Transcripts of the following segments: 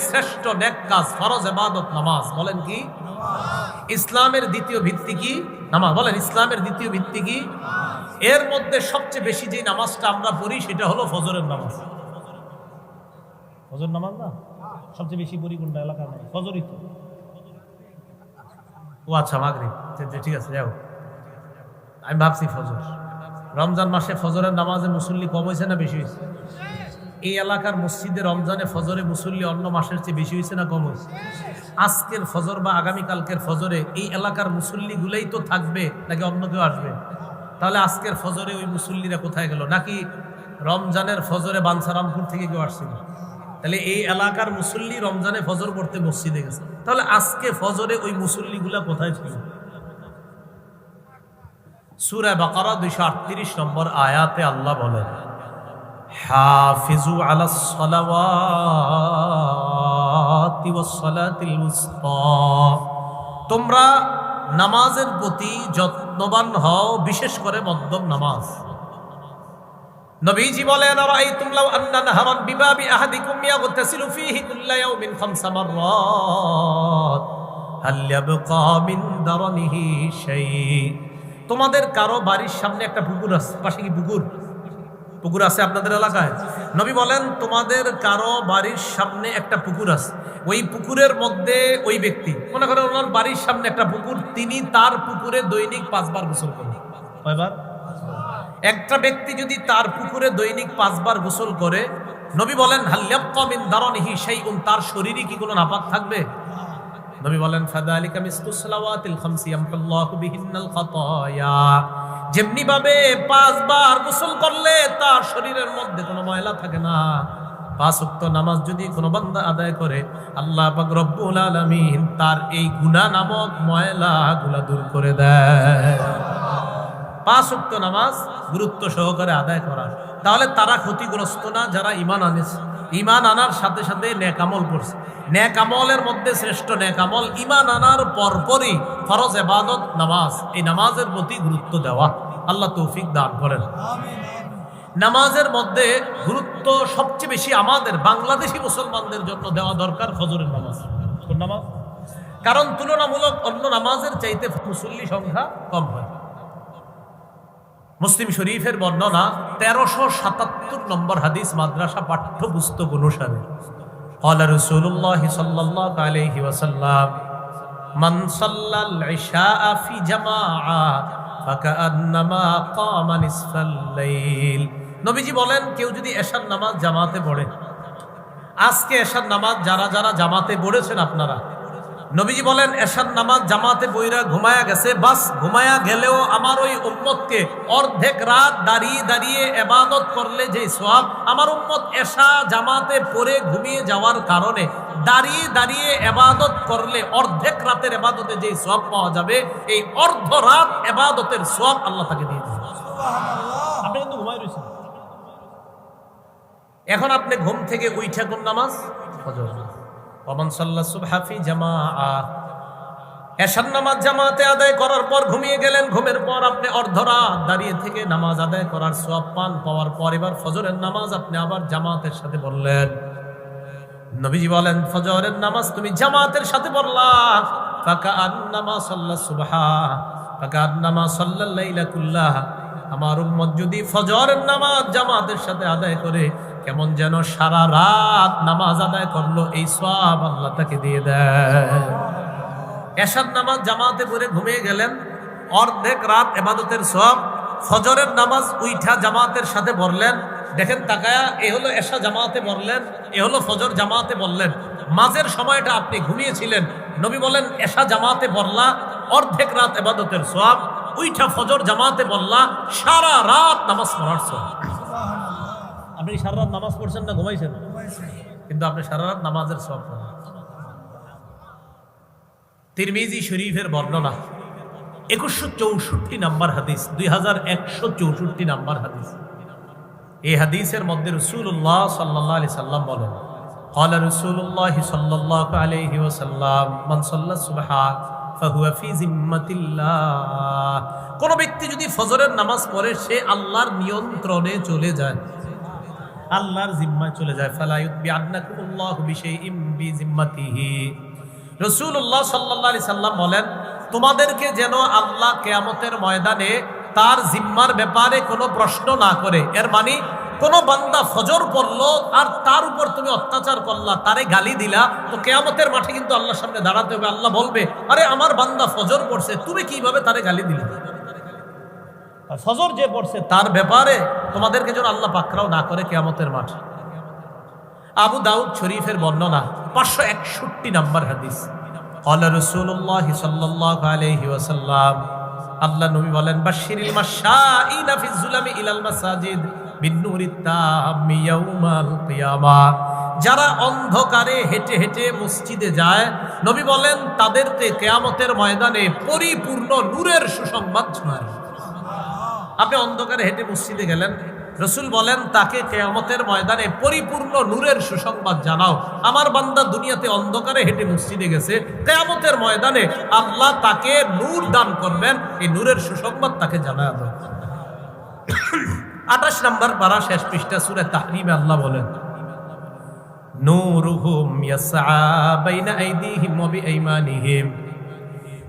শ্রেষ্ঠ নেক কাজ ফরজ ইবাদত নামাজ। বলেন কি? ইসলামের দ্বিতীয় ভিত্তি কি? নামাজ। বলেন ইসলামের দ্বিতীয় ভিত্তি কি? এর মধ্যে সবচেয়ে বেশি যে নামাজটা আমরা পড়ি সেটা হলো ফজরের নামাজ। ফজর নামাজ না সবচেয়ে বেশি পড়ি কোনটা এলাকার নামাজ? ফজরই তো। ও আচ্ছা, মাগরিব, ঠিক আছে, যাও। আমি ভাবছি ফজর। রমজান মাসে ফজরের নামাজে মুসল্লি কম হয়েছে না বেশি হয়েছে? এই এলাকার মসজিদে রমজানে ফজরে মুসল্লি অন্য মাসের চেয়ে বেশি হয়েছে না কম হয়েছে? আজকের ফজর বা আগামীকালকের ফজরে এই এলাকার মুসল্লি গুলাই তো থাকবে নাকি অন্য কেউ আসবে? তাহলে আজকের ফজরে ওই মুসল্লিরা কোথায় গেল? নাকি রমজানের ফজরে বাঞ্ছারামপুর থেকে কেউ আসছিল? তাহলে এই এলাকার মুসল্লি রমজানে ফজর পড়তে মসজিদে গেছে, তাহলে আজকে ফজরে ওই মুসল্লিগুলা কোথায় ছিল? সূরা বাকারা 238 নম্বর আয়াতে আল্লাহ বলেন, হাফিজু আলাস সালাওয়াতি ওয়াস সালাতিল উসতা, তোমরা নামাজের প্রতি যত্নবান হও, বিশেষ করে মধ্যম নামাজ। নবীজি বলেন, আরাআইতুম লাউ আন্না নাহরান বিবাবি আহাদিকুম ইয়াগতাসিলু ফীহি কুল্লা ইয়াউমিন 5 মাররাত হাল ইয়াবকা মিন দারনিহি শাই। তোমাদের কারো বাড়ির সামনে একটা পুকুর আছে, পাশে কি পুকুর আছে আপনাদের এলাকায়? নবী বলেন, তোমাদের কারো বাড়ির সামনে একটা পুকুর আছে, ওই পুকুরের মধ্যে ওই ব্যক্তি, মনে করেন ওনার বাড়ির সামনে একটা পুকুর, তিনি তার পুকুরে দৈনিক 5 বার গোসল করেন। কয়বার? একটা ব্যক্তি যদি তার পুকুরে দৈনিক 5 বার গোসল করে, নবী বলেন হাল ইয়াবকা মিন দারনিহি শাইউন, তার শরীরে কি কোনো নাপাক থাকবে? নবী বলেন ফাযালিকা মিসলুস সালাওয়াতিল খামসি ইয়ামহুল্লাহু বিহিন্নাল খাতায়া, যেমনি ভাবে 5 বার গোসল করলে তার শরীরের মধ্যে কোনো ময়লা থাকে না, 5 ওয়াক্ত নামাজ যদি কোনো বান্দা আদায় করে, আল্লাহ পাক রব্বুল আলামিন তার এই গুনাহ নামক ময়লাগুলো দূর করে দেয়। 5 ওয়াক্ত নামাজ গুরুত্ব সহকারে আদায় করা। তাহলে তারা ক্ষতিগ্রস্ত না যারা ঈমান আনেছে, ঈমান আনার সাথে সাথে নেক আমল করছে। নেক আমলের মধ্যে শ্রেষ্ঠ নেক আমল ঈমান আনার পরপরই ফরজ ইবাদত নামাজ। এই নামাজের প্রতি গুরুত্ব দেওয়া। আল্লাহ তৌফিক দান করেন। নামাজের মধ্যে গুরুত্ব সবচেয়ে বেশি আমাদের বাংলাদেশি মুসলমানদের জন্য দেওয়া দরকার ফজরের নামাজ। কোন নামাজ? কারণ তুলনামূলক অন্য নামাজের চাইতে মুসল্লি সংখ্যা কম হয়। মুসলিম শরীফের বর্ণনা 1377 নম্বর হাদিস, মাদ্রাসা পাঠ্যপুস্তক অনুসারে, ক্বালা রাসূলুল্লাহ সাল্লাল্লাহু আলাইহি ওয়াসাল্লাম মান সাল্লাল ইশা ফি জামাআ ফাকান্নামা কামা নিসফাল লাইল। নবীজি বলেন, কেউ যদি এশার নামাজ জামাতে পড়ে, আজকে এশার নামাজ যারা যারা জামাতে পড়েছেন আপনারা, নবীজি বলেন এশার নামাজ জামাতে পড়া ঘুমায়া গেছে, বাস ঘুমায়া গেলেও আমার ওই উম্মতকে অর্ধেক রাত দাঁড়িয়ে দাঁড়িয়ে ইবাদত করলে যে সওয়াব, আমার উম্মত এশা জামাতে পড়ে ঘুমিয়ে যাওয়ার কারণে দাঁড়িয়ে দাঁড়িয়ে ইবাদত করলে অর্ধেক রাতের ইবাদতে যে সওয়াব পাওয়া যাবে, এই অর্ধ রাত ইবাদতের সওয়াব আল্লাহ তাকে দিয়ে দিবেন। সুবহানাল্লাহ। আপনি কিন্তু ঘুমায় রয়েছেন, এখন আপনি ঘুম থেকে উঠা কোন নামাজ? ফজর। ওমান সাল্লা সুবহা ফি জামাআ, এশার নামাজ জামাতে আদায় করার পর ঘুমিয়ে গেলেন, ঘুমের পর আপনি অর্ধরাত দাঁড়িয়ে থেকে নামাজ আদায় করার সওয়াব পান। পাওয়ার পর এবার ফজরের নামাজ আপনি আবার জামাতের সাথে পড়লেন। নবীজি বলেন, ফজরের নামাজ তুমি জামাতের সাথে পড়লা, ফাকান্নামা সাল্লা সুবহা ফাকান্নামা সাল্লাল লাইলা কুল্লাহা, আমার উম্মত যদি ফজরের নামাজ জামাতের সাথে আদায় করে, কেমন যেন সারা রাত নামাজ আদায় করলো, এই সওয়াব আল্লাহ তাকে দিয়ে দেয়। এশার নামাজ জামাতে পড়ে ঘুমিয়ে গেলেন, অর্ধেক রাত ইবাদতের সওয়াব। ফজরের নামাজ উইঠা জামাতের সাথে পড়লেন, দেখেন তাকায়া, এ হলো এশা জামাতে পড়লেন, এ হলো ফজর জামাতে পড়লেন। মাঝের সময়টা আপনি ঘুমিয়েছিলেন, নবী বলেন এশা জামাতে পড়লা, অর্ধেক রাত ইবাদতের সওয়াব, উইঠা ফজর জামাতে পড়লা, সারা রাত নামাজ পড়ার সওয়াব। আপনি সারা রাত নামাজ পড়ছেন না ঘুমাইছেন? কিন্তু আপনি সারা রাত নামাজের সওয়াব পাবেন। তিরমিজি শরীফের বর্ণনা 2164 নম্বর হাদিস, 2164 নম্বর হাদিস। এই হাদিসের মধ্যে রাসূলুল্লাহ সাল্লাল্লাহু আলাইহি সাল্লাম বলেন, ক্বালা রাসূলুল্লাহ সাল্লাল্লাহু আলাইহি ওয়াসাল্লাম মান সাল্লা সুবহা ফাহুয়া ফি জিম্মাতিল্লাহ, কোন ব্যক্তি যদি ফজরের নামাজ পড়ে সে আল্লাহর নিয়ন্ত্রণে চলে যায়। আল্লাহর জিম্মায় চলে যায়। ফালা ইউতবিআন্নাকুমুল্লাহু বিশাইইম বিজিম্মাতিহি। রাসূলুল্লাহ সাল্লাল্লাহু আলাইহি সাল্লাম বলেন, তোমাদেরকে যেন আল্লাহ কিয়ামতের ময়দানে তার জিম্মার ব্যাপারে কোনো প্রশ্ন না করে। এর মানে কোন বান্দা ফজর পড়লো আর তার উপর তুমি অত্যাচার করলা, তারে গালি দিলা, তো কিয়ামতের মাঠে কিন্তু আল্লাহর সামনে দাঁড়াতে হবে। আল্লাহ বলবে, আরে আমার বান্দা ফজর পড়ছে, তুমি কিভাবে তারে গালি দিলে? ফজর যে পড়ছে তার ব্যাপারে তোমাদেরকে যেন আল্লাহ পাকড়াও না করে কিয়ামতের মাঠে। আবু দাউদ শরীফের বর্ণনা 561 নম্বর হাদিস। ক্বালা রাসূলুল্লাহ সাল্লাল্লাহু আলাইহি ওয়াসাল্লাম, আল্লাহ নবী বলেন, বাশশিরিল মাশাঈনা ফিজ যুলামি ইলাল মাসাজিদ বিন্নুরিত তাম্মি ইয়াউমাল কিয়ামাহ। যারা অন্ধকারে হেঁটে হেঁটে মসজিদে যায়, নবী বলেন তাদেরকে কিয়ামতের ময়দানে পরিপূর্ণ নূরের সুসংবাদ শোনায়। আপনি অন্ধকারে হেঁটে মসজিদে গেলেন, রাসূল বলেন তাকে কিয়ামতের ময়দানে পরিপূর্ণ নূরের সুসংবাদ জানাও। আমার বান্দা দুনিয়াতে অন্ধকারে হেঁটে মসজিদে গেছে, কিয়ামতের ময়দানে আল্লাহ তাকে নূর দান করবেন, এই নূরের সুসংবাদ তাকে জানায় দাও। 28 নম্বর পারা শেষ পৃষ্ঠা সূরা তাহরিমে আল্লাহ বলেন, নূরুহুম ইয়াসআ বাইনা আইদিহিম ওয়া বিআইমানিহিম।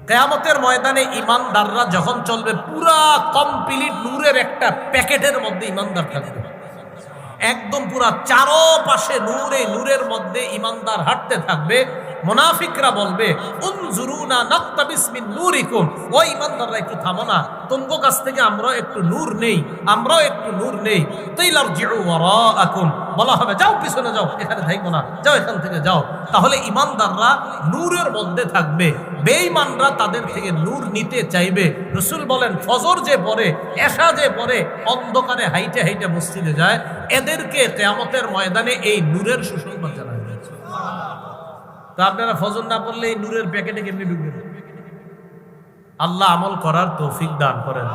কিয়ামতের ময়দানে ঈমানদাররা যখন চলবে, পুরা কমপ্লিট নূরের একটা প্যাকেটের মধ্যে ঈমানদার থাকবে, একদম পুরা চারপাশে নূরে, নূরের মধ্যে ঈমানদার হাঁটতে থাকবে। মুনাফিকরা বলবে, উনজুরুনা নাকতাবিস মিন নূরিকুম, ও ঈমানদাররা একটু থামো না, তোমাদের কাছ থেকে আমরা একটু নূর নেই, আমরাও একটু নূর নেই। তাইলারজিউ ওয়ারাআকুম, বলা হবে যাও পিছনে যাও, এখানে থাকো না, যাও এখান থেকে যাও। তাহলে ঈমানদাররা নূরের মধ্যে থাকবে, বেঈমানরা তাদের থেকে নূর নিতে চাইবে। রাসূল বলেন ফজর যে পড়ে, এশা যে পড়ে, অন্ধকারে হাইটে হাইটে মসজিদে যায়, এদেরকে কিয়ামতের ময়দানে এই নূরের সুসংবাদ জানানো হয়েছে। তো আপনারা ফজর না পড়লে এই নূরের প্যাকেটে কেমনি ঢুকবেন? আল্লাহ আমল করার তৌফিক দান করেন।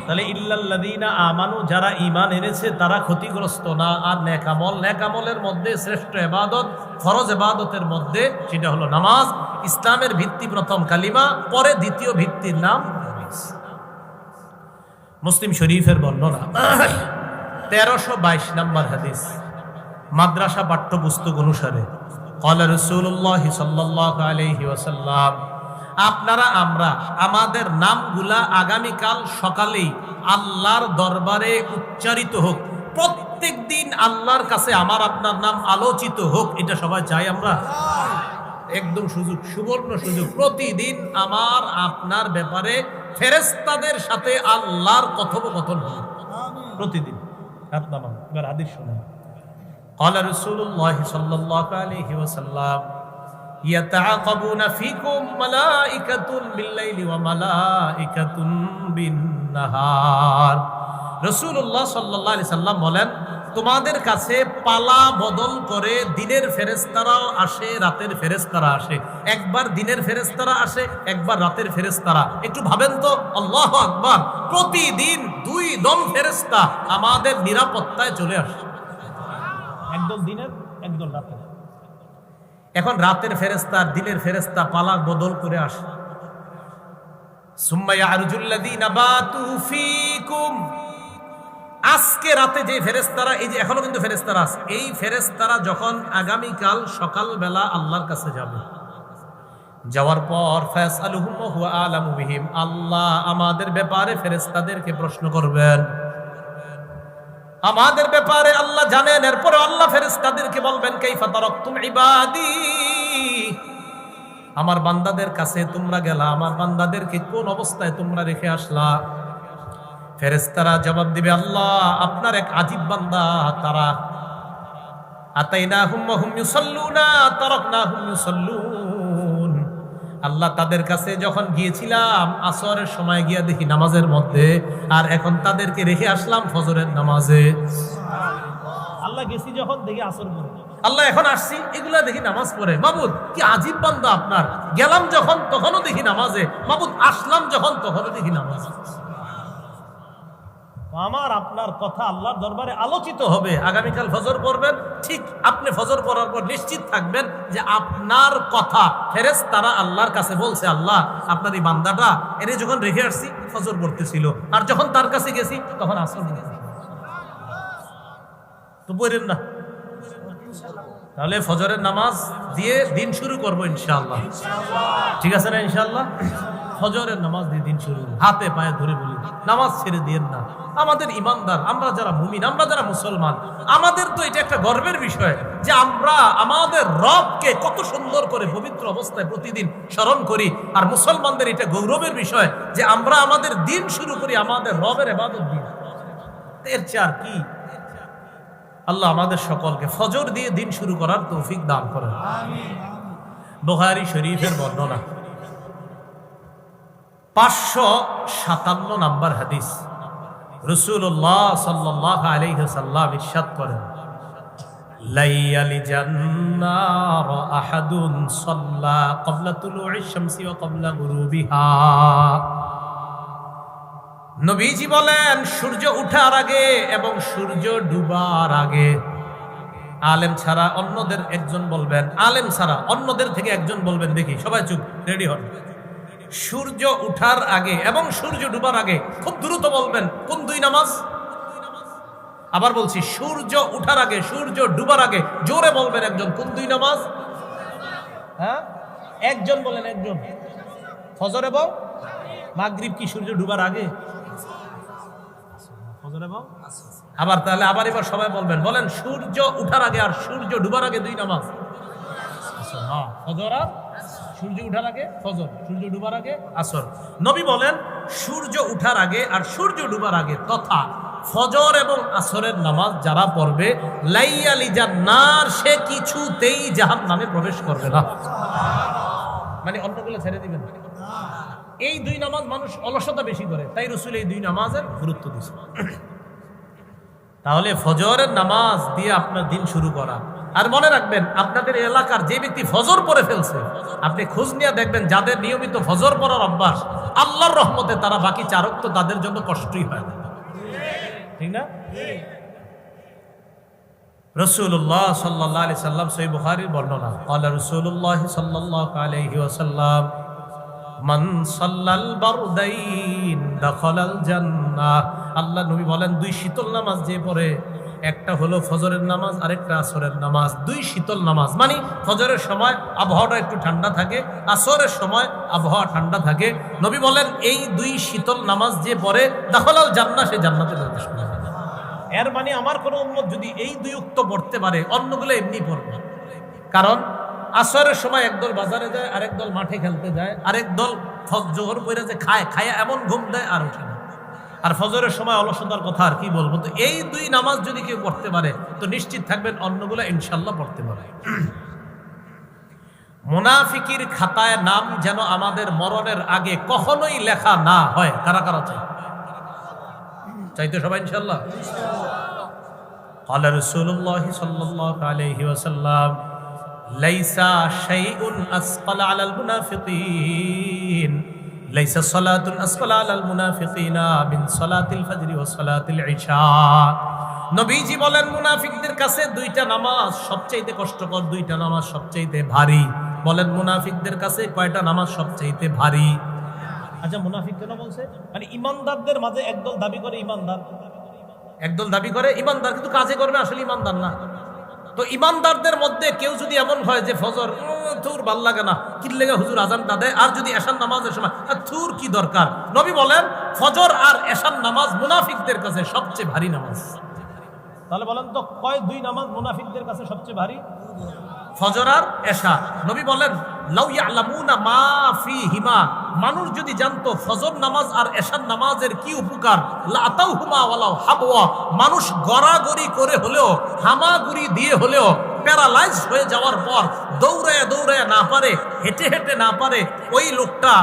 তাহলে ইল্লাল্লাযীনা আমানু, যারা ঈমান এনেছে তারা ক্ষতিগ্রস্ত না। আর নেক আমল, নেক আমলের মধ্যে শ্রেষ্ঠ ইবাদত, ফরজ ইবাদতের মধ্যে সেটা হলো নামাজ। ইসলামের ভিত্তি প্রথম কালিমা, পরে দ্বিতীয় ভিত্তির নাম নামাজ। মুসলিম শরীফের বর্ণনা 1322 নম্বর হাদিস, মাদ্রাসা পাঠ্যপুস্তক অনুসারে। ক্বালা রাসূলুল্লাহ সাল্লাল্লাহু আলাইহি ওয়াসাল্লাম, আপনারা আমরা আমাদের নামগুলা আগামীকাল সকালেই আল্লাহর দরবারে উচ্চারিত হোক। প্রত্যেক দিন আল্লাহর কাছে আমার আপনার নাম আলোচিত হোক, এটা সবাই চাই আমরা। একদম সুযোগ, সুবর্ণ সুযোগ। প্রতিদিন আমার আপনার ব্যাপারে ফেরেশতাদের সাথে আল্লাহর কথোপকথন হবে প্রতিদিন। এবার হাদিস শুনুন। ক্বালা রাসূলুল্লাহ সাল্লাল্লাহু আলাইহি ওয়াসাল্লাম, ইয়াতাআকাবুনা ফীকুম মালাইকাতুন বিল-লাইলি ওয়া মালাইকাতুন বিন-নাহার। রাসূলুল্লাহ সাল্লাল্লাহু আলাইহি সাল্লাম বলেন, তোমাদের কাছে পালা বদল করে দিনের ফেরেশতারাও আসে, রাতের ফেরেশতারা আসে। একবার দিনের ফেরেশতারা আসে, একবার রাতের ফেরেশতারা। একটু ভাবেন তো, আল্লাহু আকবার, প্রতিদিন দুই দল ফেরেশতা আমাদের নিরাপত্তায় চলে আসে, একদল দিনের, একদল রাতের। এখন রাতের ফেরেশতা আর দিনের ফেরেশতা পালা বদল করে আসে। সুম্মা ইয়ারজুল্লাযীনা বাতু ফীকুম, আজকে রাতে যে ফেরেশতারা, এই যে এখনো কিন্তু ফেরেশতারা আছে, এই ফেরেশতারা যখন আগামীকাল সকালবেলা আল্লাহর কাছে যাবে, যাওয়ার পর ফায়াসআলুহুম ওয়া হুয়া আ'লামু বিহিম, আল্লাহ আমাদের ব্যাপারে ফেরেশতাদেরকে প্রশ্ন করবেন, আমাদের ব্যাপারে আল্লাহ জানেন। এরপরে আল্লাহ ফেরেশতাদেরকে বলবেন, কাইফা তারাকতুম ইবাদি, আমার বান্দাদের কাছে তোমরা গেলা, আমার বান্দাদেরকে কোন অবস্থায় তোমরা রেখে আসলা? ফেরেশতারা জবাব দিবে, আল্লাহ আপনার এক আজীব বান্দা, তারা আতাইনাহুম ওয়া হুম ইউসাল্লুনা তারাকনাহুম ইউসাল্লুন, আল্লাহ তাদের কাছে যখন গিয়েছিলাম আসরের সময় গিয়া দেখি নামাজের মধ্যে, আর এখন তাদেরকে রেখে আসলাম ফজরের নামাজে। আল্লাহ গেছি যখন দেখি আসর পড়ে, আল্লাহ এখন আসছি এগুলা দেখি নামাজ পড়ে। মাবুদ কি আজীব বান্দা আপনার, গেলাম যখন তখনও দেখি নামাজে, মাবুদ আসলাম যখন তখনও দেখি নামাজে। আমার আপনার কথা আল্লাহর দরবারে আলোচিত হবে। আগামীকাল ফজর পড়বেন, ঠিক আপনি ফজর পড়ার পর নিশ্চিত থাকবেন যে আপনার কথা ফেরেশতারা আল্লাহর কাছে বলছে, আল্লাহ আপনার এই বান্দাটা এর যখন রেখে আসছি ফজর পড়তেছিল, আর যখন তার কাছে গেছি তখন আসর পড়তেছিল। তো পড়েন না। তাহলে ফজরের নামাজ দিয়ে দিন শুরু করবো ইনশাআল্লাহ। ঠিক আছে না ইনশাআল্লাহ? ফজরের নামাজ দিয়ে দিন শুরু, হাতে পায়ে ধরে বলি নামাজ ছেড়ে দিয়েন না। আমাদের ইমানদার, আমরা যারা মুমিন, আমরা যারা মুসলমান, আমাদের তো এটা একটা গর্বের বিষয় যে আমরা আমাদের রবকে কত সুন্দর করে পবিত্র অবস্থায় প্রতিদিন স্মরণ করি। আর মুসলমানদের এটা গৌরবের বিষয় যে আমরা আমাদের দিন শুরু করি আমাদের রবের ইবাদত দিয়ে। এর চেয়ে আর কি? আল্লাহ আমাদের সকলকে ফজর দিয়ে দিন শুরু করার তৌফিক দান করেন। বুখারী শরীফের বর্ণনা 557 নম্বর হাদিস। রাসূলুল্লাহ সাল্লাল্লাহু আলাইহি ওয়াসাল্লাম ইরশাদ করেন, লাইয়ালি জান্নার আহাদুন সাল্লা ক্বাবলা তুলুইশ শামসি ওয়া ক্বাবলা গুরুবিহা। নবীজি বলেন, সূর্য ওঠার আগে এবং সূর্য ডুবার আগে, আলেম ছাড়া অন্যদের একজন বলবেন, আলেম ছাড়া অন্যদের থেকে একজন বলবেন, দেখি সবাই চুপ, রেডি হন। সূর্য উঠার আগে এবং সূর্য ডুবার আগে, খুব দ্রুত বলবেন কোন দুই নামাজ? আবার বলছি, সূর্য উঠার আগে সূর্য ডুবার আগে, জোরে বলবেন একজন, কোন দুই নামাজ? হ্যাঁ, একজন বলেন, একজন। ফজর এবং মাগরিব কি সূর্য ডুবার আগে? ফজর এবং আবার তাহলে আবার এবার সবাই বলবেন, বলেন সূর্য উঠার আগে আর সূর্য ডুবার আগে দুই নামাজ। ফজর আর সূর্য উঠার আগে ফজর, সূর্য ডুবার আগে আসর। নবী বলেন সূর্য উঠার আগে আর সূর্য ডুবার আগে তথা ফজর এবং আসরের নামাজ যারা পড়বে, লাইয়ালি জান্নার, সে কিছুতেই জাহান্নামে প্রবেশ করবে না। মানে অন্যগুলো ছেড়ে দিবেন। এই দুই নামাজ মানুষ অলসতা বেশি করে, তাই রাসূল এই দুই নামাজের গুরুত্ব দিয়েছে। তাহলে ফজরের নামাজ দিয়ে আপনার দিন শুরু করা। আর মনে রাখবেন, আপনাদের এলাকার যে ব্যক্তি ফজর পড়ে ফেলছে, আপনি খোঁজ নিয়ে দেখবেন যাদের নিয়মিত ফজর পড়ার অভ্যাস, আল্লাহর রহমতে তারা বাকি চার ওয়াক্ত তাদের জন্য কষ্টই হয় না। ঠিক না? রাসূলুল্লাহ সাল্লাল্লাহু আলাইহি সাল্লাম, সহিহ বুখারীর বর্ণনা, ক্বালা রাসূলুল্লাহ সাল্লাল্লাহু আলাইহি ওয়াসাল্লাম, মান সাল্লাল বারদাইন দাখালাল জান্নাহ। আল্লাহ নবী বলেন, দুই শীতল নামাজ যে পড়ে, একটা হলো ফজরের নামাজ, আরেকটা আসরের নামাজ। দুই শীতল নামাজ মানে ফজরের সময় আবহাওয়াটা একটু ঠান্ডা থাকে, আসরের সময় আবহাওয়া ঠান্ডা থাকে। নবী বলেন, এই দুই শীতল নামাজ যে পড়ে, দাখালাল জান্নাহ, সে জান্নাতে প্রবেশ করে। এর মানে আমার কোনো উম্মত যদি এই দুই উক্ত পড়তে পারে, অন্যগুলো এমনি পড়বে। কারণ আসরের সময় একদল বাজারে যায়, আরেক দল মাঠে খেলতে যায়, আরেক দল জোহর পড়ে যে খায় এমন ঘুম দেয় আর ওঠে না। আর ফজরের সময় অলসতার কথা আর কি বলবো। তো এই দুই নামাজ যদি কেউ পড়তে পারে, তো নিশ্চিত থাকবেন অন্যগুলো ইনশাল্লাহ পড়তে পারে। মুনাফিকির খাতায় নাম যেন আমাদের মরণের আগে কখনোই লেখা না হয়। কারা কারা চাইতে সবাই ইনশাল্লাহ। ক্বালা রাসূলুল্লাহ সাল্লাল্লাহু আলাইহি ওয়াসাল্লাম, লাইসা শাইউন আসকালা আলাল মুনাফিকিন, লাইসা সালাতুন আসকালা আলাল মুনাফিকিনা মিন সালাতিল ফজর ওয়া সালাতিল ইশা। নবীজি বলেন, মুনাফিকদের কাছে দুইটা নামাজ সবচেয়ে কষ্টকর, দুইটা নামাজ সবচেয়ে ভারী। বলেন মুনাফিকদের কাছে কয়টা নামাজ সবচেয়ে ভারী? আচ্ছা, মুনাফিক কেন বলছে? মানে ইমানদারদের মাঝে একদল দাবি করে ইমানদার, একদল দাবি করে ইমানদার, কিন্তু কাজে করবে আসলে ইমানদার না। তো ইমানদারদের মধ্যে কেউ যদি এমন হয় যে ফজর থুর ভাল লাগে না, কি লেগে হুজুর আজানটা দেয়, আর যদি এশার নামাজের সময় থুর কি দরকার, নবী বলেন ফজর আর এশার নামাজ মুনাফিকদের কাছে সবচেয়ে ভারী নামাজ। তাহলে বলেন তো কয় দুই নামাজ মুনাফিকদের কাছে সবচেয়ে ভারী? ফজর আর এশা। নবী বলেন, লাউ ইয়ালামুনা মা ফীহিমা, মানুষ যদি জানতো ফজর নামাজ আর এশার নামাজের কি উপকার, লা আতাউহুমা ওয়ালাউ হাবওয়া, মানুষ গড়াগড়ি করে হলেও, হামাগুড়ি দিয়ে হলেও, প্যারালাইজ হয়ে যাওয়ার পর দৌড়ায় না পারে, হেঁটে না পারে, ওই লোকটা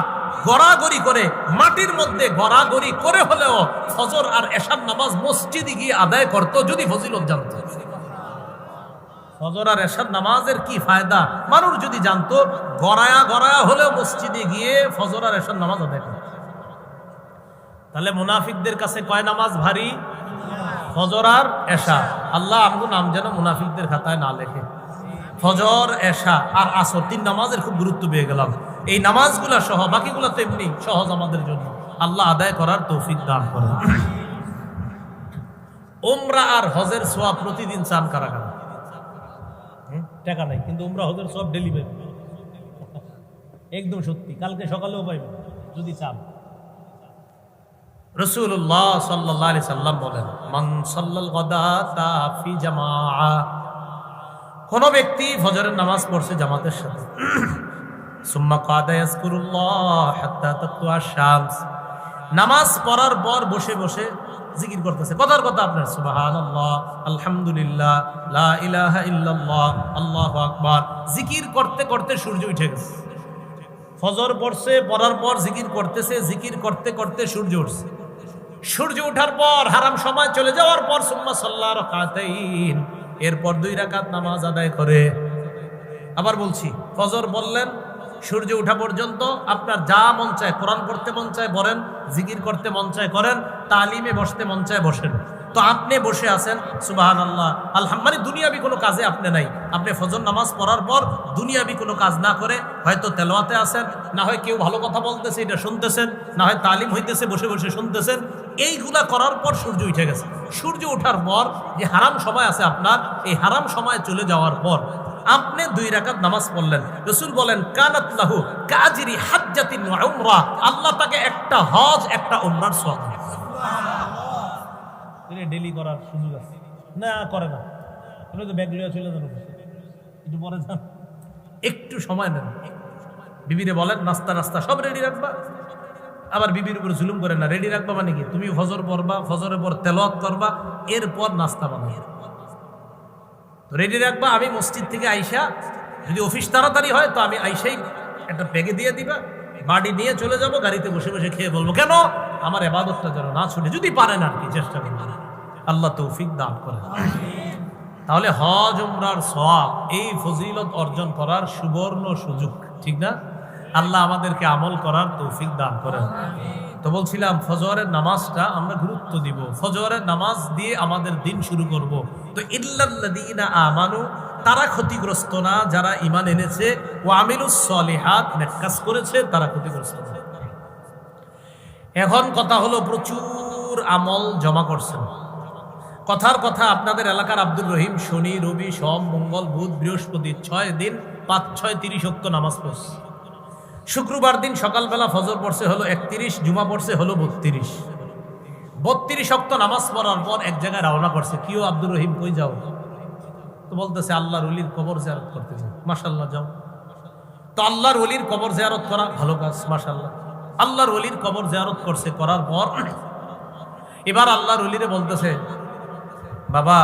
গড়াগড়ি করে মাটির মধ্যে গড়াগড়ি করে হলেও ফজর আর এশার নামাজ মসজিদে গিয়ে আদায় করতো, যদি ফজিলত জানতো। ফজর আর এশার নামাজের কি ফায়দা মানুষ যদি জানতো, গড়ায়া হলেও মসজিদে গিয়ে ফজর আর এশার নামাজ আদায় করত। তাহলে মুনাফিকদের কাছে কয় নামাজ ভারী? ফজর আর এশা। আল্লাহ আমগো নাম যেন মুনাফিকদের খাতায় না লেখে। ফজর, এশা আর আসর, তিন নামাজের খুব গুরুত্ব পেয়ে গেলাম। এই নামাজগুলা সহ বাকিগুলো তো এমনি সহজ আমাদের জন্য। আল্লাহ আদায় করার তৌফিক দান করেন। উমরা আর হজের সওয়াব প্রতিদিন চান কারা কারা? টাকা নাই কিন্তু উমরা হজের সওয়াব ডেলিভারি একদম সত্যি, কালকে সকালেও পাইবে যদি চান। রাসূলুল্লাহ সাল্লাল্লাহু আলাইহি সাল্লাম বলেন, মান সাল্লাল গাদাতা ফি জামাআ, কোন ব্যক্তি ফজরের নামাজ পড়ছে জামাতের সাথে, সুম্মা কাদা ইয়াজকুরুল্লাহ হাত্তা তাতলুআ শামস, নামাজ পড়ার পর বসে বসে জিকির করতেছে, কথার কথা আপনার সুবহানাল্লাহ, আলহামদুলিল্লাহ, লা ইলাহা ইল্লাল্লাহ, আল্লাহু আকবার, জিকির করতে করতে সূর্য উঠে গেছে। ফজর পড়ছে, পড়ার পর জিকির করতেছে, জিকির করতে করতে সূর্য উঠছে। সূর্য ওঠার পর হারাম সময় চলে যাওয়ার পর সুম্মা সাল্লা রাকাতাইন, এরপর 2 রাকাত নামাজ আদায় করে। আবার বলছি, ফজর বললেন, সূর্য ওঠা পর্যন্ত আপনার যা মন চায়, কোরআন পড়তে মন চায় পড়েন, জিকির করতে মন চায় করেন, তালিমে বসতে মন চায় বসেন। তো আপনি বসে আছেন, সুবহানাল্লাহ আলহামদুলিল্লাহ, দুনিয়াবি কোনো কাজে আপনি নাই, আপনি ফজর নামাজ পড়ার পর দুনিয়াবি কোনো কাজ না করে হয়তো তেলাওয়াতে আছেন, না হয় কেউ ভালো কথা বলতেছে এটা শুনতেছেন, না হয় তালিম হইতেছে বসে বসে শুনতেছেন। এইগুলা করার পর সূর্য উঠে গেছে। সূর্য ওঠার পর যে হারাম সময় আছে আপনার, এই হারাম সময় চলে যাওয়ার পর আপনি 2 রাকাত নামাজ পড়লেন। রাসূল বলেন, কানাত লাহু কাজিরি হাজ্জাতিন ওয়া উমরা, আল্লাহ তাকে একটা হজ একটা উমরার সওয়াব দেন। সুবহানাল্লাহ, ডেলি করার সুযোগ আছে না? করে না, আপনি তো ব্যাগ লইয়া চলে যান, একটু পরে যান, একটু সময় নেন। বিবিরে বলেন নাস্তা নাস্তা সব রেডি রাখবা, আবার বিবির উপর জুলুম করে না, রেডি রাখবা মানে কি, তুমি ফজর পড়বা, ফজরের পর তেলাওয়াত করবা, এরপর নাস্তা বানাবা, রেডি রাখবা। আমি মসজিদ থেকে আইসা, যদি অফিস তাড়াতাড়ি হয় তো আমি আইসাই একটা ব্যাগে দিয়ে দিবা, বাড়ি নিয়ে চলে যাব, গাড়িতে বসে বসে খেয়ে বলবো, কেন আমার ইবাদতটা যেন না ছুটে, যদি পারেন আর কি চেষ্টা করবেন, আল্লাহ তৌফিক দান করেন। তাহলে হজ উমরার সওয়াব, এই ফজিলত অর্জন করার সুবর্ণ সুযোগ, ঠিক না? আল্লাহ আমাদেরকে আমল করার তৌফিক দান করেন। তো বলছিলাম ফজরের নামাজটা আমরা গুরুত্ব দিব, ফজরের নামাজ দিয়ে আমাদের দিন শুরু করব। তো ইল্লাল্লাযীনা আমানু, তারা ক্ষতিগ্রস্ত না যারা ঈমান এনেছে, ওয়া আমিলুস সলিহাত, নেক কাজ করেছে, তারা ক্ষতিগ্রস্ত না। এখন কথা হলো, প্রচুর আমল জমা করছেন। কথার কথা, আপনাদের এলাকার আব্দুর রহিম শনি রবি সোম মঙ্গল বুধ বৃহস্পতি 6 দিন 5-6 30 ওয়াক্ত নামাজ পড়ছে। শুক্রবার দিন সকালবেলা ফজর পড়ছে হলো 31, জুমা পড়ছে হলো 32 ওয়াক্ত নামাজ পড়ার পর এক জায়গায় রওনা করছে। কিও আব্দুর রহিম, কই যাও? তো বলতেছে আল্লাহর ওলির কবর জিয়ারত করতে যাও। মাশাআল্লাহ, যাও। তো আল্লাহর ওলির কবর জিয়ারত করা ভালো কাজ, মাশাআল্লাহ। আল্লাহর ওলির কবর জিয়ারত করছে, করার পর এবার আল্লাহর ওলিরে বলতেছে, বাবা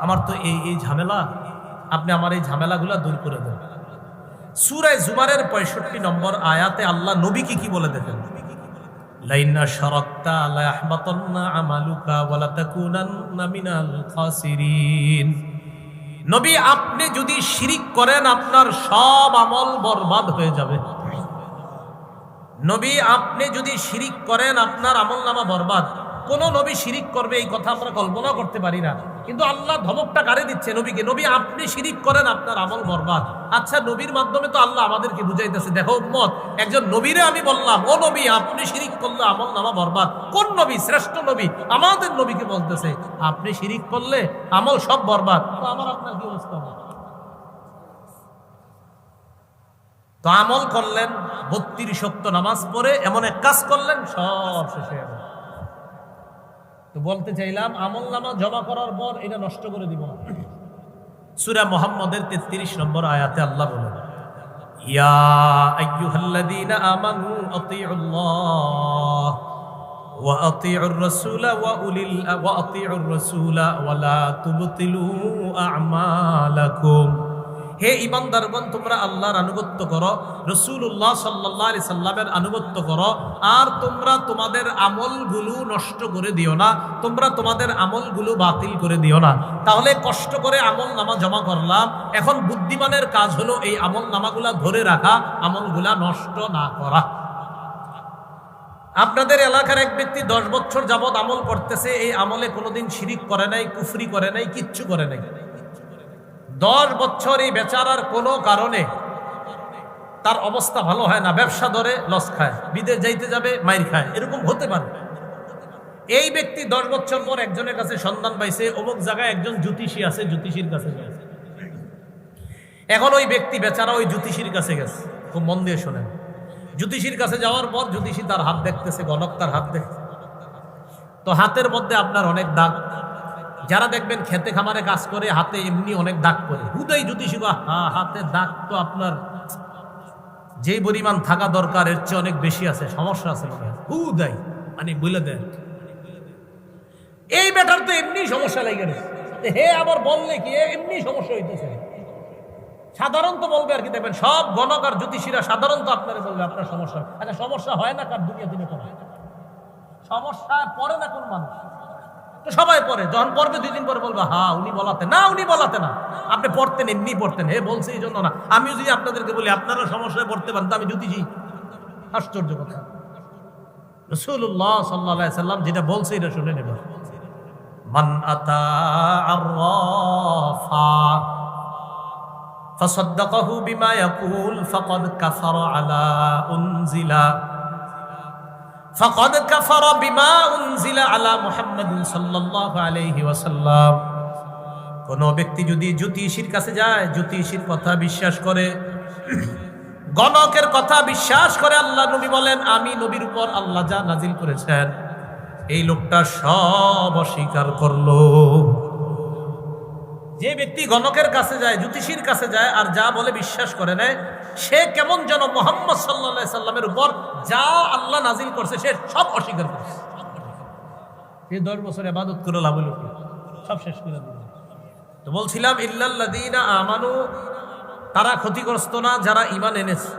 আমার তো এই ঝামেলা, আপনি আমার এই ঝামেলাগুলা দূর করে দেন। সূরা জুমারের 65 নম্বর আয়াতে আল্লাহ নবীকে কি বলে দেখেন, লাইন আশরাকতা লা ইয়াহবাতান্না আমালুকা ওয়া লা তাকুনান্না মিনাল খাসিরিন। নবী, আপনি যদি শিরিক করেন আপনার সব আমল বরবাদ হয়ে যাবে। নবী, আপনি যদি শিরিক করেন আপনার আমলনামা বরবাদ। কোন নবী শিরিক করবে এই কথা আমরা কল্পনা করতে পারি না, কিন্তু আল্লাহ ধমকটা কারে দিচ্ছে নবীকে, নবী আপনি শিরিক করেন আপনার আমল বরবাদ। আচ্ছা, নবীর মাধ্যমে তো আল্লাহ আমাদেরকে বুঝাইতেছে, দেখো উম্মত, একজন নবীরে আমি বললাম, ও নবী আপনি শিরিক করলে আমল নামা বরবাদ। কোন নবী? শ্রেষ্ঠ নবী আমাদের নবীকে বলতেছে আপনি শিরিক করলে আমল সব বরবাদ। তো আমার আপনার কি অবস্থা হবে? তো আমল করলেন 32 ওয়াক্ত নামাজ পড়ে, এমন এক কাজ করলেন সব শেষ হয়ে গেল। তো বলতে চাইলাম, আমলনামা জমা করার পর এটা নষ্ট করে দিব না। সূরা মুহাম্মদের 33 নম্বর আয়াতে আল্লাহ বলেন, ইয়া আইয়ুহাল্লাযীনা আমানু আতিউল্লাহ ওয়া আতিউর রাসূলা ওয়া আতিউর রাসূলা ওয়া লা তুবতিলু আমালাকুম। হে ঈমানদারগণ, তোমরা আল্লাহর আনুগত্য করো, রাসূলুল্লাহ সাল্লাল্লাহু আলাইহি সাল্লামের আনুগত্য করো, আর তোমরা তোমাদের আমলগুলো নষ্ট করে দিও না, তোমরা তোমাদের আমলগুলো বাতিল করে দিও না। তাহলে কষ্ট করে আমলনামা জমা করলাম, এখন বুদ্ধিমানের কাজ হলো এই আমলনামাগুলা ধরে রাখা, আমলগুলা নষ্ট না করা। আপনাদের এলাকার এক ব্যক্তি 10 বছর যাবৎ আমল করতেছে, এই আমলে কোনোদিন শিরিক করে নাই, কুফরি করে নাই, কিচ্ছু করে নাই। 10 বছর এই বেচারার কোনো কারণে তার অবস্থা ভালো হয় না, ব্যবসা ধরে লস খায়, বিদেশ যাইতে যাবে মাইর খায়, এরকম হতে পারে। এই ব্যক্তি 10 বছর পর একজনের কাছে সন্ধান পাইছে, অমুক জায়গায় একজন জ্যোতিষী আছে, জ্যোতিষীর কাছে গেছে। এখন ওই ব্যক্তি বেচারা ওই জ্যোতিষীর কাছে গেছে। খুব মন দিয়ে শোনেন, জ্যোতিষীর কাছে যাওয়ার পর জ্যোতিষী তার হাত দেখতেছে, গণক তার হাত দেখছে। তো হাতের মধ্যে আপনার অনেক দাগ। যারা দেখবেন খেতে খামারে কাজ করে হাতে এমনি অনেক দাগ করে, হুদাই জ্যোতিষী হাতে দাগ তো আপনার যেই পরিমাণ থাকা দরকার এর চেয়ে অনেক বেশি আছে, সমস্যা আছে মনে হয়, হুদাই মানে বলে দেন। এই বেটার তো এমনি সমস্যা লেগে গেছে, হে আবার বললে কি এমনি সমস্যা হইতেছে। সাধারণত বলবে আর কি, দেখবেন সব গণক আর জ্যোতিষীরা সাধারণত আপনারা বলবে আপনার সমস্যা। আচ্ছা সমস্যা হয় না কার দুনিয়া দিনে কোনো সমস্যা পড়ে না কোন মানুষ? তো সবাই পড়ে, যখন পড়বে 2 দিন পরে বলবে হ্যাঁ উনি বলাতে না, উনি বলাতে না, আপনি পড়তেন এমনি পড়তেন, হে বলছে এই জন্য না। আমিও যদি আপনাদেরকে বলি আপনারা সমস্যায় পড়তে পারেন তো আমি জ্যোতিষী? আশ্চর্য কথা। রাসূলুল্লাহ সাল্লাল্লাহু আলাইহি সাল্লাম যেটা বলছে এটা শুনে নেব। মান আতা আররাফা ফাসাদ্দাকাহু বিমা ইয়াকুল ফাকাদ কাফারা আলা উনজিলা ফাকাদ কাফারা বিমা উনজিলা আলা মুহাম্মাদিন সাল্লাল্লাহু আলাইহি ওয়াসাল্লাম। কোন ব্যক্তি যদি জ্যোতিষীর কাছে যায়, জ্যোতিষীর কথা বিশ্বাস করে, গণকের কথা বিশ্বাস করে, আল্লাহ নবী বলেন আমি নবীর উপর আল্লাহ যা নাজিল করেছেন এই লোকটা সব অস্বীকার করলো। যে ব্যক্তি গণকের কাছে যায়, জ্যোতিষীর কাছে যায় আর যা বলে বিশ্বাস করে নেয়, সে কেমন যেন মুহাম্মদ সাল্লাল্লাহু আলাইহি সাল্লামের উপর যা আল্লাহ নাজিল করছে সে সব অস্বীকার করছে। এই 10 বছর ইবাদত করে লাভ হলো কি? সব শেষ করে দিল। তো বলছিলাম ইল্লাল্লাযীনা আমানু, তারা ক্ষতিগ্রস্ত না যারা ঈমান এনেছে,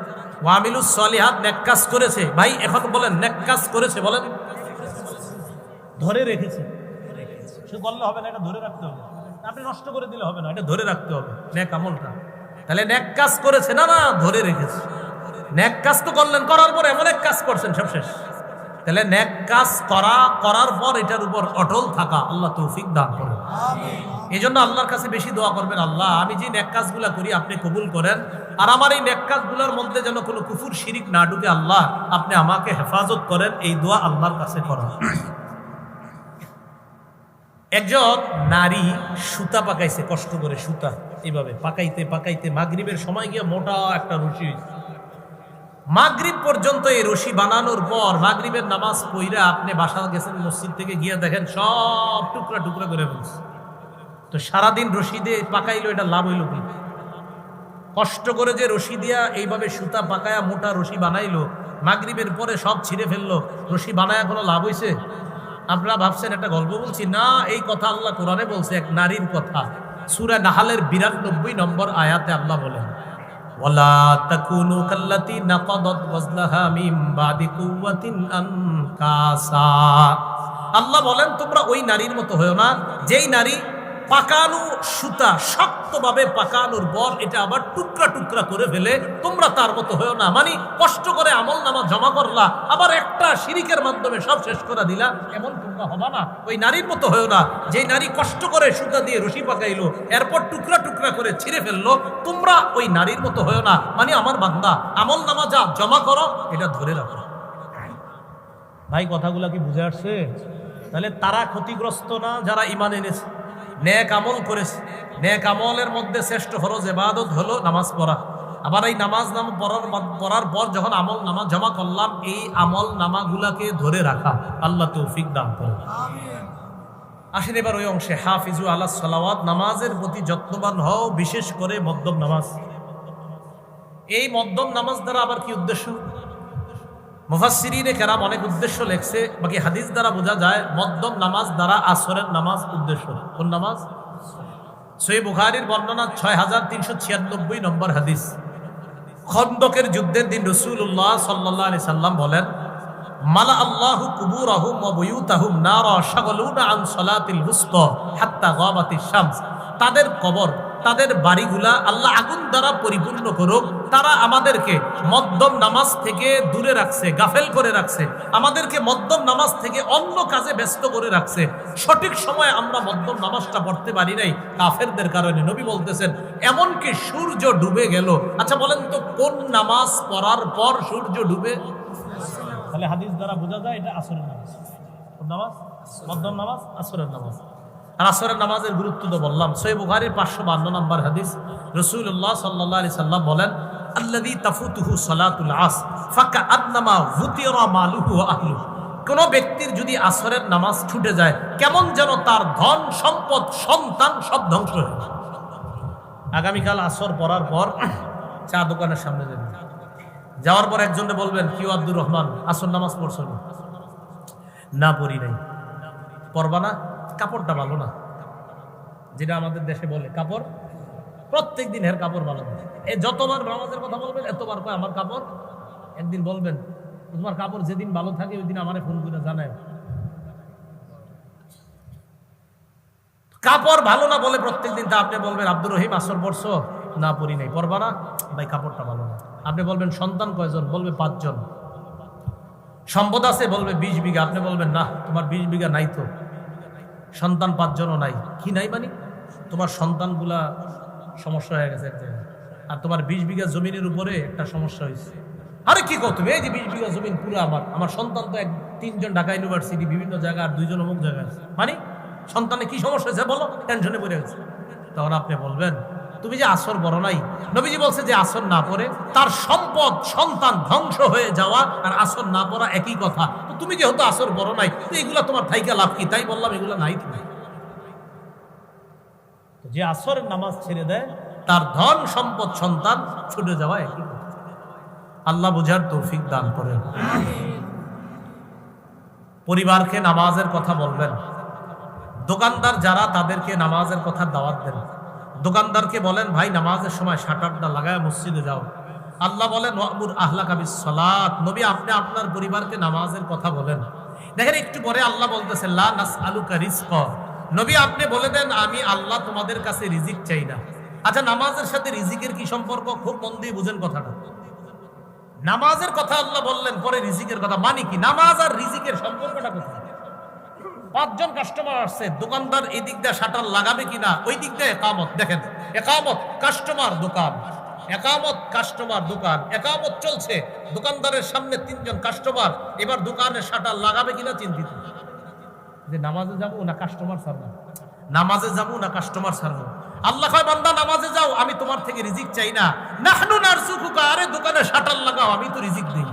ওয়া আমিলুস সলিহাত, নেক কাজ করেছে। ভাই এখন বলেন নেক কাজ করেছে, বলেন ধরে রেখেছে। সে বললে হবে না, এটা ধরে রাখতে হবে। আপনি নষ্ট করে দিলে হবে না, এটা ধরে রাখতে হবে নেক আমলটা। তাহলে নেক কাজ করেছে না, না ধরে রেখেছে। নেক কাজ তো করলেন, করার পর এমন এক কাজ করছেন সব শেষ। তাহলে নেক কাজ করার পর এটার উপর অটল থাকা আল্লাহ তৌফিক দান করেন। এই জন্য আল্লাহর কাছে বেশি দোয়া করবেন, আল্লাহ আমি যে নেক কাজগুলা করি আপনি কবুল করেন, আর আমার এই নেক কাজগুলোর মধ্যে যেন কোনো কুফর শিরিক না ঢুকে, আল্লাহ আপনি আমাকে হেফাজত করেন। এই দোয়া আল্লাহর কাছে করেন। একজন নারী সুতা পাকাইছে, কষ্ট করে সুতা এইভাবে পাকাইতে পাকাইতে মাগরিবের সময় গিয়ে মোটা একটা রশি হয়েছে। মাগরিব পর্যন্ত এই রশি বানানোর পর মাগরিবের নামাজ পড়া আপনি বাসা গেছেন, মসজিদ থেকে গিয়ে দেখেন সব টুকরা টুকরা করে ফেলছে। তো সারাদিন রশি দিয়ে পাকাইলো, এটা লাভ হইল কি? কষ্ট করে যে রশি দিয়া এইভাবে সুতা পাকায়া মোটা রশি বানাইলো, মাগরিবের পরে সব ছিঁড়ে ফেললো, রশি বানায়া কোনো লাভ হয়েছে? আপনারা ভাবছেন একটা গল্প বলছি? না, এই কথা আল্লাহ কোরআনে বলছে, এক নারীর কথা। সূরা নাহলের 92 নম্বর আয়াতে আল্লাহ বলেন, ওয়ালা তাকুনু কাল্লাতী নাকাদাত ওয়াজলাহা মিন বাদি কুওয়াতিন আনকাসা। আল্লাহ বলেন তোমরা ওই নারীর মতো হয়ো না, যেই নারী পাকানো সুতা শক্তভাবে পাকানোর পর এটা আবার টুকরা টুকরা করে ফেলে, তোমরা তার মতো হয়ো না। মানে কষ্ট করে আমল নামা জমা করলা, আবার একটা শিরিকের মাধ্যমে সব শেষ করে দিলা, এমন তোমরা হবা না। ওই নারীর মতো হয়ো না, যেই নারী কষ্ট করে সুতা দিয়ে রশি পাকাইলো, এরপর টুকরা টুকরা করে ছিঁড়ে ফেললো, তোমরা ওই নারীর মতো হয়ো না। মানে আমার বান্দা আমল নামা যা জমা করো এটা ধরে রাখো। ভাই কথাগুলা কি বুঝে আসছে? তাহলে তারা ক্ষতিগ্রস্ত না যারা ঈমান এনেছে, নেক আমল করেছে। নেক আমলের মধ্যে শ্রেষ্ঠ ফরজ ইবাদত হলো নামাজ পড়া। আবার এই নামাজ পড়ার পর যখন আমল নামা জমা করলাম, এই আমল নামাগুলাকে ধরে রাখা আল্লাহ তৌফিক দান করেন। আসেন এবার ওই অংশে, হাফিজু আলাস সালাওয়াত, নামাজের প্রতি যত্নবান হও, বিশেষ করে মধ্যম নামাজ। এই মধ্যম নামাজ দ্বারা আবার কি উদ্দেশ্য? মুফাসসিরিনে কেরাম অনেক উদ্দেশ্য লেখছে, বাকি হাদিস দ্বারা বোঝা যায় মধ্যম নামাজ দ্বারা আসরের নামাজ উদ্দেশ্য। কোন নামাজ? সহিহ বুখারীর বর্ণনা 6396 নম্বর হাদিস। খন্দকের যুদ্ধের দিন রাসূলুল্লাহ সাল্লাল্লাহু আলাইহি সাল্লাম বলেন, মালা আল্লাহু কুবুরাহুম ওয়া বুয়ুতাহুম নারা শাগালুনা আন সালাতিল উসতা হাত্তা গাবাতিশ শামস। তাদের কবর, তাদের বাড়িগুলা আল্লাহ আগুন দ্বারা পরিপূর্ণ করুক। তারা আমাদেরকে মধ্যম নামাজ থেকে দূরে রাখছে, গাফেল করে রাখছে, আমাদেরকে মধ্যম নামাজ থেকে অন্য কাজে ব্যস্ত করে রাখছে। সঠিক সময়ে আমরা মধ্যম নামাজটা পড়তে পারি নাই কাফেরদের কারণে। নবী বলতেছেন এমনকি সূর্য ডুবে গেল। আচ্ছা বলেন তো কোন নামাজ পড়ার পর সূর্য ডুবে? তাহলে হাদিস দ্বারা বোঝা যায় এটা আসরের নামাজ। নামাজ, মধ্যম নামাজ, আসরের নামাজ। আর আসরের নামাজের গুরুত্ব তো বললাম। সহিহ বুখারীর 552 নম্বর হাদিস, রাসূলুল্লাহ সাল্লাল্লাহু আলাইহি সাল্লাম বলেন, আল্লাযী তাফুতুহু সালাতুল আসর ফাকাআন্নামা ফুতিরা মালুহু ওয়া আহলুহু। কোন ব্যক্তির যদি আসরের নামাজ ছুটে যায়, কেমন যেন তার ধন সম্পদ সন্তান সব ধ্বংস হয়ে যায়। আগামীকাল আসর পড়ার পর চা দোকানের সামনে যাবেন, যাওয়ার পর একজনকে বলবেন, কি আব্দুর রহমান, আসর নামাজ পড়ছো না? পড়ি নাই। পড়বা না? কাপড়টা ভালো না। যেটা আমাদের দেশে বলে কাপড়, প্রত্যেক দিন এর কাপড় ভালো না। এই যতবার নামাজের কথা বলবেন এতবার কয় আমার কাপড়। একদিন বলবেন, তোমার কাপড় যেদিন ভালো থাকে ওই দিন আমারে ফোন করে জানায়। কাপড় ভালো না বলে প্রত্যেক দিন, তা আপনি বলবেন, আব্দুর রহিম আসর পড়ছো না? পড়ি নাই। পড়বা না? ভাই কাপড়টা ভালো না। আপনি বলবেন, সন্তান কয়জন? বলবে 5 জন। সম্পদ আছে? বলবে 20 বিঘা। আপনি বলবেন, না তোমার 20 বিঘা নাই তো, সন্তান 5 জনও নাই। কি নাই মানে? তোমার সন্তানগুলা সমস্যা হয়ে গেছে এক জায়গায়, আর তোমার 20 বিঘা জমিনের উপরে একটা সমস্যা হয়েছে। আরে কি কও তুমি? এই যে 20 বিঘা জমিন পুরো আমার সন্তান তো 3 জন ঢাকা ইউনিভার্সিটি বিভিন্ন জায়গায়, আর 2 জন অমুক জায়গায় আছে। মানে সন্তানে কি সমস্যা হয়েছে বলো? টেনশনে পড়ে গেছে। তখন আপনি বলবেন, তুমি যে আসর বড় নাই, নবীজি বলছে যে আসর না পড়ে তার সম্পদ সন্তান ধ্বংস হয়ে যাওয়া আর আসর না পড়া একই কথা। তো তুমি যেহেতু আসর বড় নাই, তো এগুলা তোমার থাইকা লাভ কি? তাই বললাম এগুলা নাই। তুমি যে আসরের নামাজ ছেড়ে দেয় তার ধন সম্পদ সন্তান ছুটে যাওয়া একই কথা। আল্লাহ বুঝার তৌফিক দান করেন। পরিবারকে নামাজের কথা বলবেন। দোকানদার যারা, তাদেরকে নামাজের কথা দাওয়াত দেন। দোকানদারকে বলেন, ভাই নামাজের সময় শাটারটা লাগায় মসজিদে যাও। আল্লাহ বলেন, ওয়ামুর আহলাকা বিসসালাত। নবী আপনি আপনার পরিবারকে নামাজের কথা বলেন। দেখেন একটু পরে আল্লাহ বলতেছেন, লা নাসআলুকা রিজকা। নবী আপনি বলে দেন, আমি আল্লাহ তোমাদের কাছে রিজিক চাই না। আচ্ছা, নামাজের সাথে রিজিকের কি সম্পর্ক? খুব মন দিয়ে বুঝেন কথাটা। নামাজের কথা আল্লাহ বললেন, পরে রিজিকের কথা। মানে কি? নামাজ আর রিজিকের সম্পর্কটা কোথায়? 5 জন কাস্টমার আসছে, দোকানদার এই দিক দিয়ে শাটার লাগাবে কিনা, ওই দিক দিয়ে একামত। দেখেন, একামত কাস্টমার দোকান, একামত কাস্টমার দোকান, একামত চলছে, দোকানদারের সামনে 3 জন কাস্টমার। এবার দোকানের শাটার লাগাবে কিনা চিন্তিত, যে নামাজে যাবো না কাস্টমার ছাড়বো, নামাজে যাবো না কাস্টমার ছাড়বো। আল্লাহ কয়, বান্দা নামাজে যাও, আমি তোমার থেকে রিজিক চাই না। নাহনু নারযুকুকা। আরে দোকানে শাটার লাগাও, আমি তো রিজিক দেই।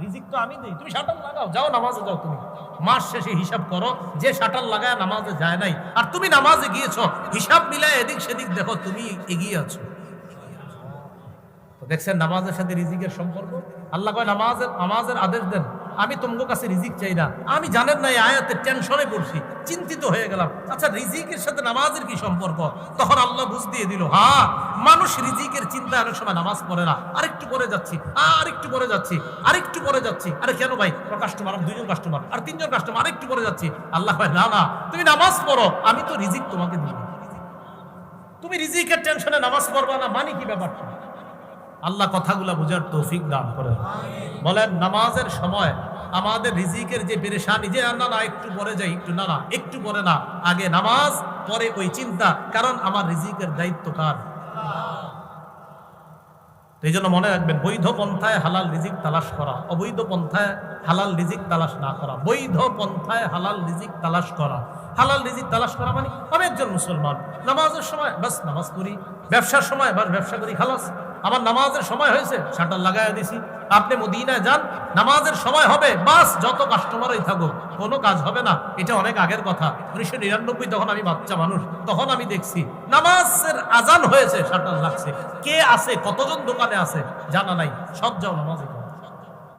রিজিক তো আমি দেই, তুমি শাটার লাগাও, যাও নামাজে যাও। তুমি মাস শেষে হিসাব করো, যে শাটার লাগায় নামাজে যায় নাই, আর তুমি নামাজে গিয়েছো, হিসাব মিলায় এদিক সেদিক দেখো, তুমি এগিয়ে আছো। তো দেখছেন নামাজের সাথে রিজিকের সম্পর্ক। আল্লাহ কয়, নামাজের আদেশ দেন, আমি তোমার কাছে রিজিক চাই না। আমি জানেন না এই আয়াতে টেনশনে পড়ছি, চিন্তিত হয়ে গেলাম। আচ্ছা, রিজিকের সাথে নামাজের কি সম্পর্ক? তখন আল্লাহ বুঝ দিয়ে দিল, হ্যাঁ, মানুষ রিজিকের চিন্তা অনেক সময় নামাজ পড়ে না। আরেকটু পরে যাচ্ছি, আরেকটু পরে যাচ্ছি, আরেকটু পরে যাচ্ছি। আরে কেন ভাই? কাস্টমার 2 জন কাস্টমার আর 3 জন কাস্টমার, আরেকটু পরে যাচ্ছি। আল্লাহ কয়, না না, তুমি নামাজ পড়ো, আমি তো রিজিক তোমাকে দিব। তুমি রিজিকের টেনশনে নামাজ পড়বা না, মানে কি ব্যাপারটা? আল্লাহ কথাগুলা বুঝার তৌফিক দান করেন। বলেন, নামাজের সময় আমাদের রিজিকের যে পেরেশানি, যে না না একটু পরে যাই, একটু না না একটু পরে না, আগে নামাজ, পরে ওই চিন্তা। কারণ আমার রিজিকের দায়িত্ব কার? এই জন্য মনে রাখবেন, বৈধ পন্থায় হালাল রিজিক তালাশ করা, অবৈধ পন্থায় হালাল রিজিক তালাশ না করা। বৈধ পন্থায় হালাল রিজিক তালাশ করা, হালাল রিজিক তালাশ করা মানে আমি একজন মুসলমান, নামাজের সময় বাস নামাজ করি, ব্যবসার সময় বাস ব্যবসা করি, খালাস। আমার নামাজের সময় হয়েছে, শাটার লাগাই দিছি। আপনি মদিনায় যান, নামাজের সময় হবে, বাস যত কাস্টমারই থাকুক, কোনো কাজ হবে না। এটা অনেক আগের কথা, 1999, তখন আমি বাচ্চা মানুষ, তখন আমি দেখছি নামাজের আজান হয়েছে, শাটার লাগছে, কে আছে, কতজন দোকানে আছে জানা নাই, সব যাও নামাজে।